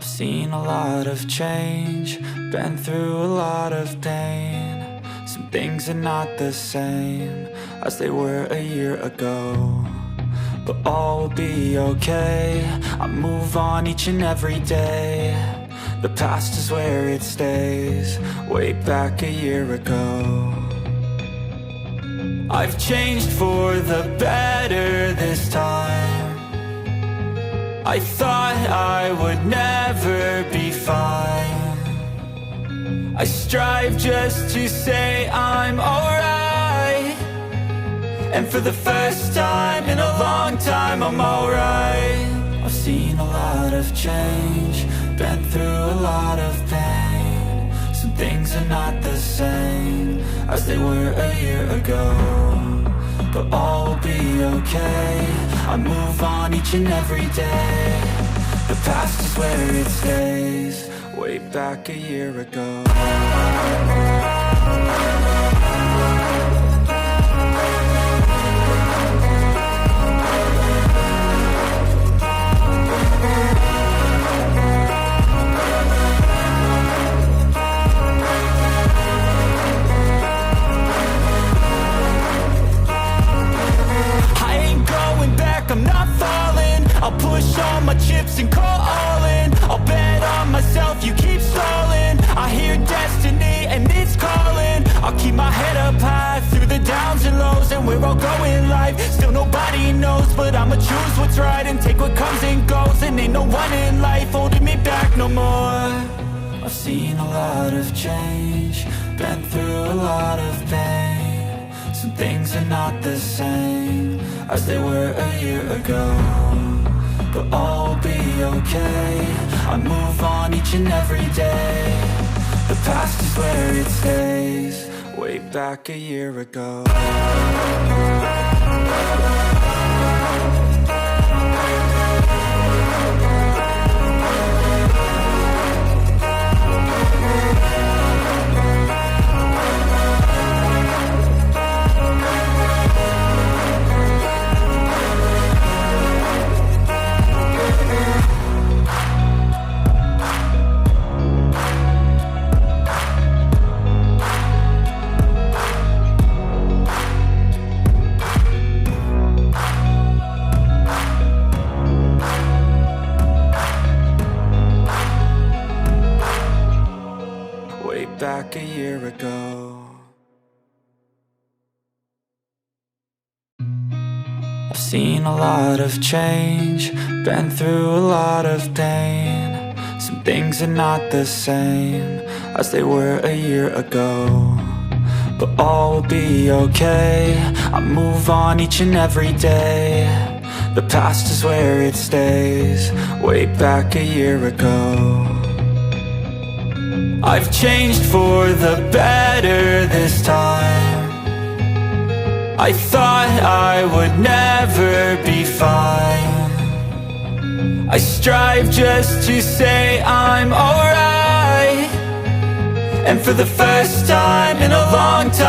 I've seen a lot of change, been through a lot of pain. Some things are not the same as they were a year ago, but all will be okay. I move on each and every day. The past is where it stays, way back a year ago. I've changed for the better this time. I thought I would never be fine. I strive just to say I'm alright, and for the first time in a long time I'm alright. I've seen a lot of change, been through a lot of pain. Some things are not the same as they were a year ago, but all will be okay. I move on each and every day. The past is where it stays, way back a year ago. I'm not falling, I'll push all my chips and call all in. I'll bet on myself, you keep stalling. I hear destiny and it's calling. I'll keep my head up high through the downs and lows, and we're all going live. Still nobody knows, but I'ma choose what's right and take what comes and goes. And ain't no one in life holding me back no more. I've seen a lot of change, been through a lot of pain. Some things are not the same as they were a year ago, but all will be okay. I move on each and every day. The past is where it stays, way back a year ago. Back a year ago. I've seen a lot of change, been through a lot of pain. Some things are not the same as they were a year ago, but all will be okay. I move on each and every day. The past is where it stays, way back a year ago. I've changed for the better this time. I thought I would never be fine. I strive just to say I'm alright, and for the first time in a long time